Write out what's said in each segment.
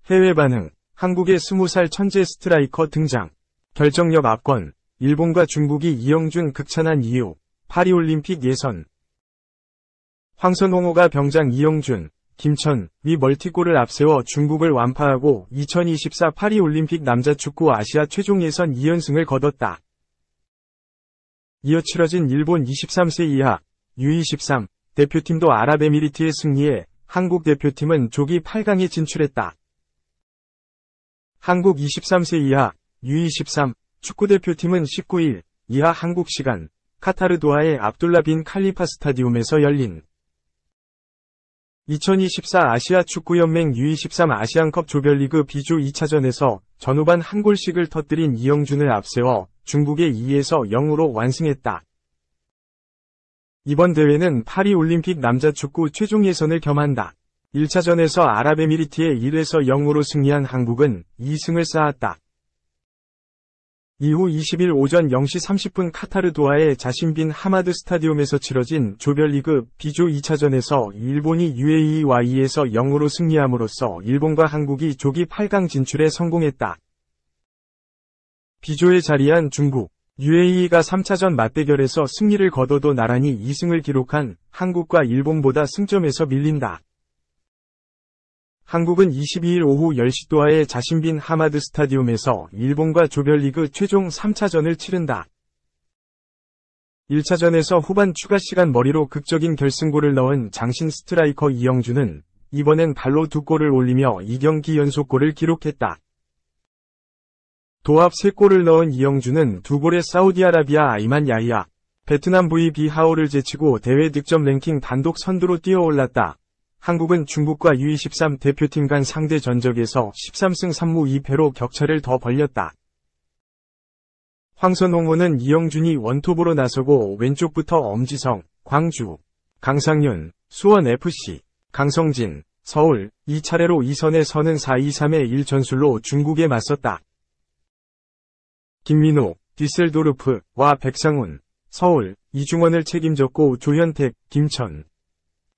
해외 반응. 한국의 20살 천재 스트라이커 등장. 결정력 압권. 일본과 중국이 이영준 극찬한 이유. 파리올림픽 예선. 황선홍호가 병장 이영준, 김천, 위 멀티골을 앞세워 중국을 완파하고 2024 파리올림픽 남자축구 아시아 최종 예선 2연승을 거뒀다. 이어 치러진 일본 23세 이하 U23 대표팀도 아랍에미리트의 승리에 한국 대표팀은 조기 8강에 진출했다. 한국 23세 이하 U23 축구대표팀은 19일 이하 한국 시간 카타르 도하의 압둘라 빈 칼리파 스타디움에서 열린 2024 아시아 축구연맹 U23 아시안컵 조별리그 B조 2차전에서 전후반 한 골씩을 터뜨린 이영준을 앞세워 중국의 2에서 0으로 완승했다. 이번 대회는 파리올림픽 남자축구 최종 예선을 겸한다. 1차전에서 아랍에미리트의 1에서 0으로 승리한 한국은 2승을 쌓았다. 이후 20일 오전 0시 30분 카타르 도하의 자신 빈 하마드 스타디움에서 치러진 조별리그 B조 2차전에서 일본이 UAE와 2에서 0으로 승리함으로써 일본과 한국이 조기 8강 진출에 성공했다. B조에 자리한 중국, UAE가 3차전 맞대결에서 승리를 거둬도 나란히 2승을 기록한 한국과 일본보다 승점에서 밀린다. 한국은 22일 오후 10시 도하의 자신 빈 하마드 스타디움에서 일본과 조별리그 최종 3차전을 치른다. 1차전에서 후반 추가 시간 머리로 극적인 결승골을 넣은 장신 스트라이커 이영준은 이번엔 발로 2골을 올리며 2경기 연속골을 기록했다. 도합 3골을 넣은 이영준은 2골의 사우디아라비아 아이만 야히야, 베트남 VB 하오를 제치고 대회 득점 랭킹 단독 선두로 뛰어올랐다. 한국은 중국과 U23 대표팀 간 상대 전적에서 13승 3무 2패로 격차를 더 벌렸다. 황선홍호는 이영준이 원톱으로 나서고 왼쪽부터 엄지성, 광주, 강상윤, 수원FC, 강성진, 서울, 이 차례로 2선에 서는 4-2-3의 1전술로 중국에 맞섰다. 김민호, 디셀도르프와 백상훈, 서울, 이중원을 책임졌고 조현택, 김천,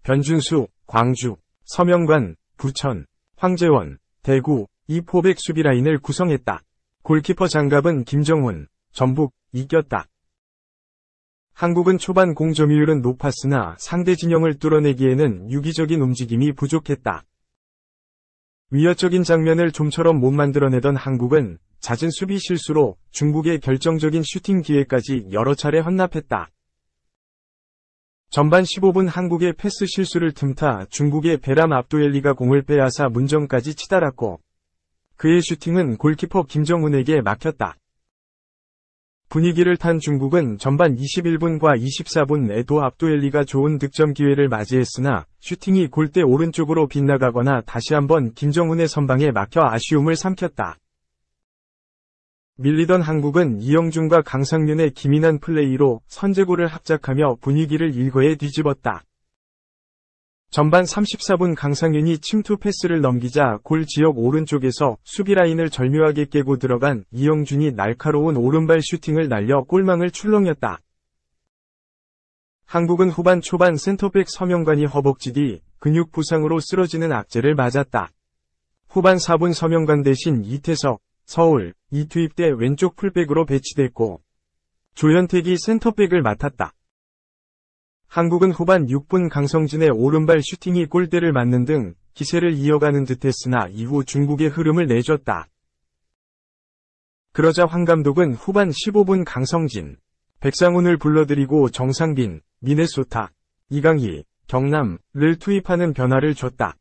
변준수, 광주, 서명관, 부천, 황재원, 대구, 이 포백 수비라인을 구성했다. 골키퍼 장갑은 김정훈, 전북, 이겼다. 한국은 초반 공점유율은 높았으나 상대 진영을 뚫어내기에는 유기적인 움직임이 부족했다. 위협적인 장면을 좀처럼 못 만들어내던 한국은 잦은 수비 실수로 중국의 결정적인 슈팅 기회까지 여러 차례 헌납했다. 전반 15분 한국의 패스 실수를 틈타 중국의 베람 압도엘리가 공을 빼앗아 문정까지 치달았고 그의 슈팅은 골키퍼 김정훈에게 막혔다. 분위기를 탄 중국은 전반 21분과 24분 에도 압도엘리가 좋은 득점 기회를 맞이했으나 슈팅이 골대 오른쪽으로 빗나가거나 다시 한번 김정훈의 선방에 막혀 아쉬움을 삼켰다. 밀리던 한국은 이영준과 강상윤의 기민한 플레이로 선제골을 합작하며 분위기를 일거에 뒤집었다. 전반 34분 강상윤이 침투 패스를 넘기자 골 지역 오른쪽에서 수비라인을 절묘하게 깨고 들어간 이영준이 날카로운 오른발 슈팅을 날려 골망을 출렁였다. 한국은 후반 초반 센터백 서명관이 허벅지 뒤 근육 부상으로 쓰러지는 악재를 맞았다. 후반 4분 서명관 대신 이태석, 서울, 이 투입대 왼쪽 풀백으로 배치됐고 조현택이 센터백을 맡았다. 한국은 후반 6분 강성진의 오른발 슈팅이 골대를 맞는 등 기세를 이어가는 듯했으나 이후 중국의 흐름을 내줬다. 그러자 황 감독은 후반 15분 강성진, 백상훈을 불러들이고 정상빈, 미네소타, 이강희, 경남을 투입하는 변화를 줬다.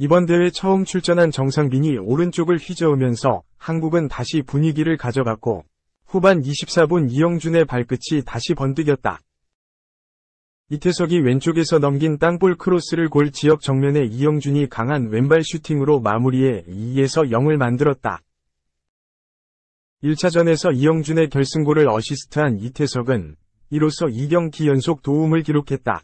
이번 대회 처음 출전한 정상빈이 오른쪽을 휘저으면서 한국은 다시 분위기를 가져갔고 후반 24분 이영준의 발끝이 다시 번뜩였다. 이태석이 왼쪽에서 넘긴 땅볼 크로스를 골 지역 정면에 이영준이 강한 왼발 슈팅으로 마무리해 2에서 0을 만들었다. 1차전에서 이영준의 결승골을 어시스트한 이태석은 이로써 2경기 연속 도움을 기록했다.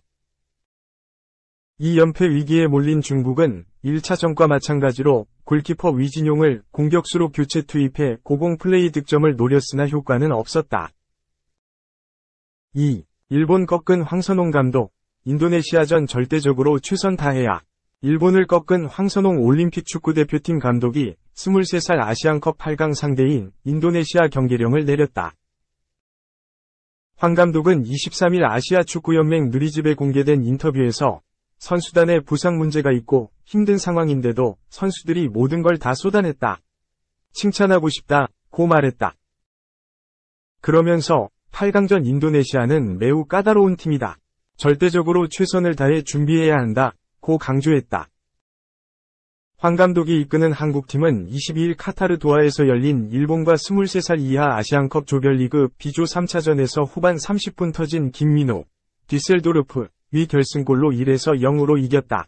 이 연패 위기에 몰린 중국은 1차전과 마찬가지로 골키퍼 위진용을 공격수로 교체 투입해 고공 플레이 득점을 노렸으나 효과는 없었다. 2. 일본 꺾은 황선홍 감독, 인도네시아전 절대적으로 최선 다해야. 일본을 꺾은 황선홍 올림픽 축구대표팀 감독이 23살 아시안컵 8강 상대인 인도네시아 경기령을 내렸다. 황 감독은 23일 아시아 축구연맹 누리집에 공개된 인터뷰에서 선수단에 부상 문제가 있고 힘든 상황인데도 선수들이 모든 걸 다 쏟아냈다. 칭찬하고 싶다고 말했다. 그러면서 8강전 인도네시아는 매우 까다로운 팀이다. 절대적으로 최선을 다해 준비해야 한다고 강조했다. 황 감독이 이끄는 한국팀은 22일 카타르 도하에서 열린 일본과 23살 이하 아시안컵 조별리그 B조 3차전에서 후반 30분 터진 김민호, 뒤셀도르프 위 결승골로 1에서 0으로 이겼다.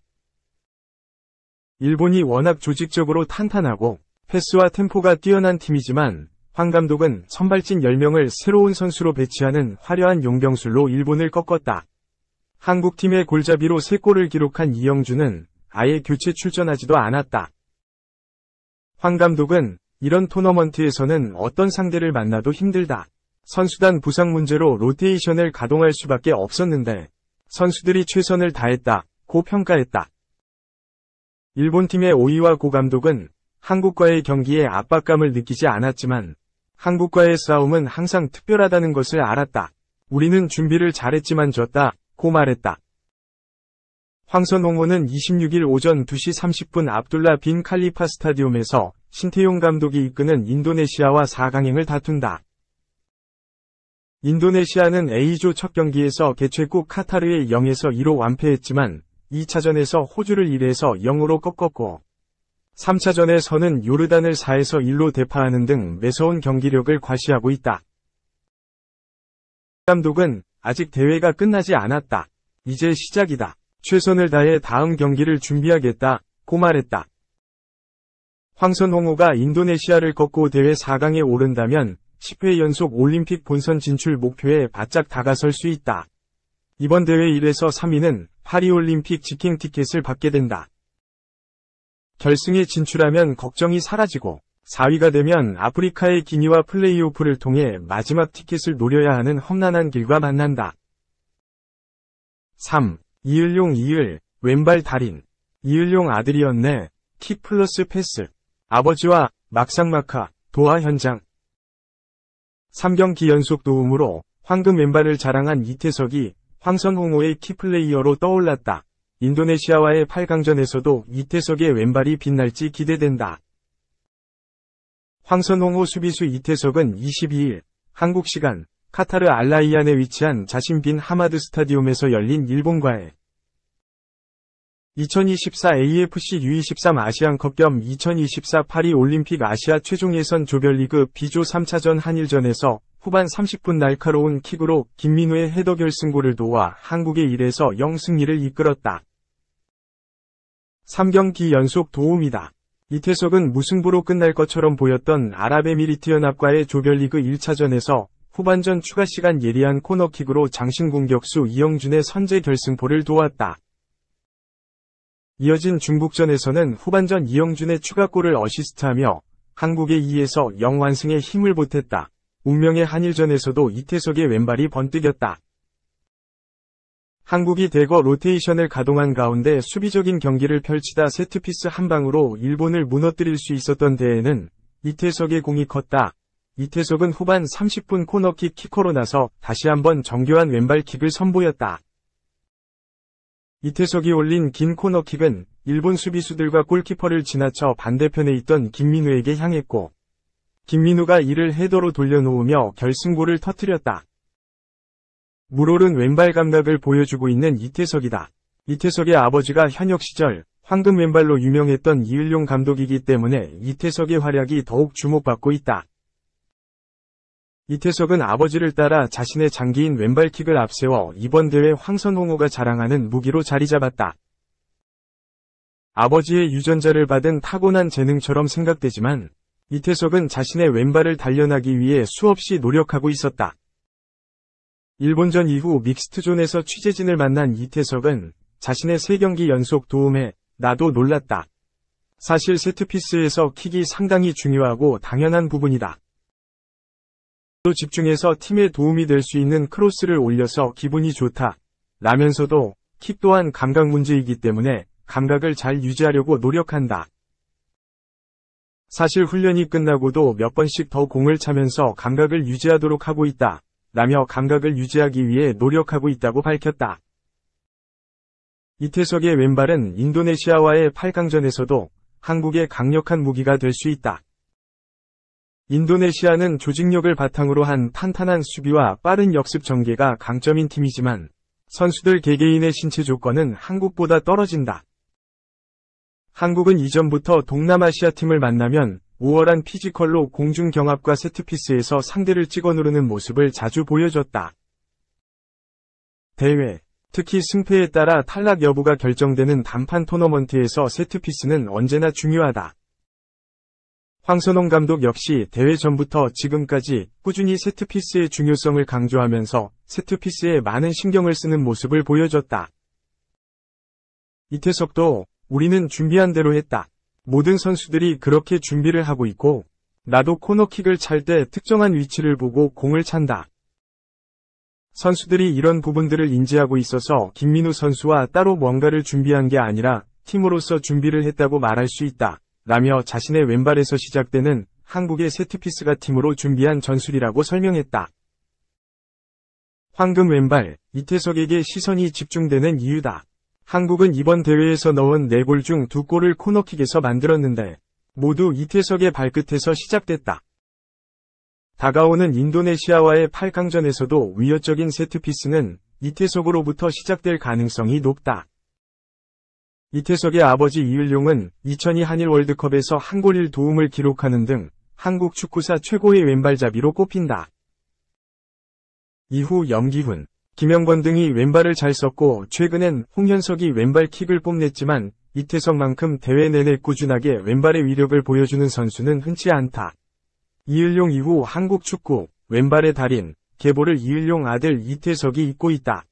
일본이 워낙 조직적으로 탄탄하고 패스와 템포가 뛰어난 팀이지만 황 감독은 선발진 10명을 새로운 선수로 배치하는 화려한 용병술로 일본을 꺾었다. 한국팀의 골잡이로 3골을 기록한 이영주는 아예 교체 출전하지도 않았다. 황 감독은 이런 토너먼트에서는 어떤 상대를 만나도 힘들다. 선수단 부상 문제로 로테이션을 가동할 수밖에 없었는데 선수들이 최선을 다했다고 평가했다. 일본팀의 오이와 고 감독은 한국과의 경기에 압박감을 느끼지 않았지만 한국과의 싸움은 항상 특별하다는 것을 알았다. 우리는 준비를 잘했지만 졌다고 말했다. 황선홍호는 26일 오전 2시 30분 압둘라 빈 칼리파 스타디움에서 신태용 감독이 이끄는 인도네시아와 4강행을 다툰다. 인도네시아는 A조 첫 경기에서 개최국 카타르에 0에서 2로 완패했지만 2차전에서 호주를 1에서 0으로 꺾었고 3차전에서는 요르단을 4에서 1로 대파하는 등 매서운 경기력을 과시하고 있다. 감독은 아직 대회가 끝나지 않았다. 이제 시작이다. 최선을 다해 다음 경기를 준비하겠다고 말했다. 황선홍호가 인도네시아를 꺾고 대회 4강에 오른다면 10회 연속 올림픽 본선 진출 목표에 바짝 다가설 수 있다. 이번 대회 1에서 3위는 파리올림픽 직행 티켓을 받게 된다. 결승에 진출하면 걱정이 사라지고 4위가 되면 아프리카의 기니와 플레이오프를 통해 마지막 티켓을 노려야 하는 험난한 길과 만난다. 3. 이을용 이을, 왼발 달인. 이을용 아들이었네. 킥 플러스 패스. 아버지와 막상막하, 도하 현장. 3경기 연속 도움으로 황금 왼발을 자랑한 이태석이 황선홍호의 키플레이어로 떠올랐다. 인도네시아와의 8강전에서도 이태석의 왼발이 빛날지 기대된다. 황선홍호 수비수 이태석은 22일 한국 시간 카타르 알라이안에 위치한 자신 빈 하마드 스타디움에서 열린 일본과의 2024 AFC U23 아시안컵 겸 2024 파리 올림픽 아시아 최종 예선 조별리그 B조 3차전 한일전에서 후반 30분 날카로운 킥으로 김민우의 헤더 결승골을 도와 한국의 1에서 0 승리를 이끌었다. 3경기 연속 도움이다. 이태석은 무승부로 끝날 것처럼 보였던 아랍에미리트연합과의 조별리그 1차전에서 후반전 추가 시간 예리한 코너킥으로 장신 공격수 이영준의 선제 결승골을 도왔다. 이어진 중국전에서는 후반전 이영준의 추가골을 어시스트하며 한국의 2에서 0 완승에 힘을 보탰다. 운명의 한일전에서도 이태석의 왼발이 번뜩였다. 한국이 대거 로테이션을 가동한 가운데 수비적인 경기를 펼치다 세트피스 한 방으로 일본을 무너뜨릴 수 있었던 대회는 이태석의 공이 컸다. 이태석은 후반 30분 코너킥 키커로 나서 다시 한번 정교한 왼발킥을 선보였다. 이태석이 올린 긴 코너킥은 일본 수비수들과 골키퍼를 지나쳐 반대편에 있던 김민우에게 향했고 김민우가 이를 헤더로 돌려놓으며 결승골을 터뜨렸다. 물오른 왼발 감각을 보여주고 있는 이태석이다. 이태석의 아버지가 현역 시절 황금 왼발로 유명했던 이을용 감독이기 때문에 이태석의 활약이 더욱 주목받고 있다. 이태석은 아버지를 따라 자신의 장기인 왼발킥을 앞세워 이번 대회 황선홍호가 자랑하는 무기로 자리잡았다. 아버지의 유전자를 받은 타고난 재능처럼 생각되지만 이태석은 자신의 왼발을 단련하기 위해 수없이 노력하고 있었다. 일본전 이후 믹스트존에서 취재진을 만난 이태석은 자신의 3경기 연속 도움에 나도 놀랐다. 사실 세트피스에서 킥이 상당히 중요하고 당연한 부분이다. 또 집중해서 팀에 도움이 될 수 있는 크로스를 올려서 기분이 좋다. 라면서도 킥 또한 감각 문제이기 때문에 감각을 잘 유지하려고 노력한다. 사실 훈련이 끝나고도 몇 번씩 더 공을 차면서 감각을 유지하도록 하고 있다. 라며 감각을 유지하기 위해 노력하고 있다고 밝혔다. 이태석의 왼발은 인도네시아와의 8강전에서도 한국의 강력한 무기가 될 수 있다. 인도네시아는 조직력을 바탕으로 한 탄탄한 수비와 빠른 역습 전개가 강점인 팀이지만 선수들 개개인의 신체 조건은 한국보다 떨어진다. 한국은 이전부터 동남아시아 팀을 만나면 우월한 피지컬로 공중 경합과 세트피스에서 상대를 찍어 누르는 모습을 자주 보여줬다. 대회, 특히 승패에 따라 탈락 여부가 결정되는 단판 토너먼트에서 세트피스는 언제나 중요하다. 황선홍 감독 역시 대회 전부터 지금까지 꾸준히 세트피스의 중요성을 강조하면서 세트피스에 많은 신경을 쓰는 모습을 보여줬다. 이태석도 우리는 준비한 대로 했다. 모든 선수들이 그렇게 준비를 하고 있고 나도 코너킥을 찰 때 특정한 위치를 보고 공을 찬다. 선수들이 이런 부분들을 인지하고 있어서 김민우 선수와 따로 뭔가를 준비한 게 아니라 팀으로서 준비를 했다고 말할 수 있다. 라며 자신의 왼발에서 시작되는 한국의 세트피스가 팀으로 준비한 전술이라고 설명했다. 황금 왼발, 이태석에게 시선이 집중되는 이유다. 한국은 이번 대회에서 넣은 4골 중 2골을 코너킥에서 만들었는데 모두 이태석의 발끝에서 시작됐다. 다가오는 인도네시아와의 8강전에서도 위협적인 세트피스는 이태석으로부터 시작될 가능성이 높다. 이태석의 아버지 이을용은 2002 한일 월드컵에서 한 골 1도움을 기록하는 등 한국 축구사 최고의 왼발잡이로 꼽힌다. 이후 염기훈, 김영권 등이 왼발을 잘 썼고 최근엔 홍현석이 왼발킥을 뽐냈지만 이태석만큼 대회 내내 꾸준하게 왼발의 위력을 보여주는 선수는 흔치 않다. 이을용 이후 한국 축구 왼발의 달인 계보를 이을용 아들 이태석이 잇고 있다.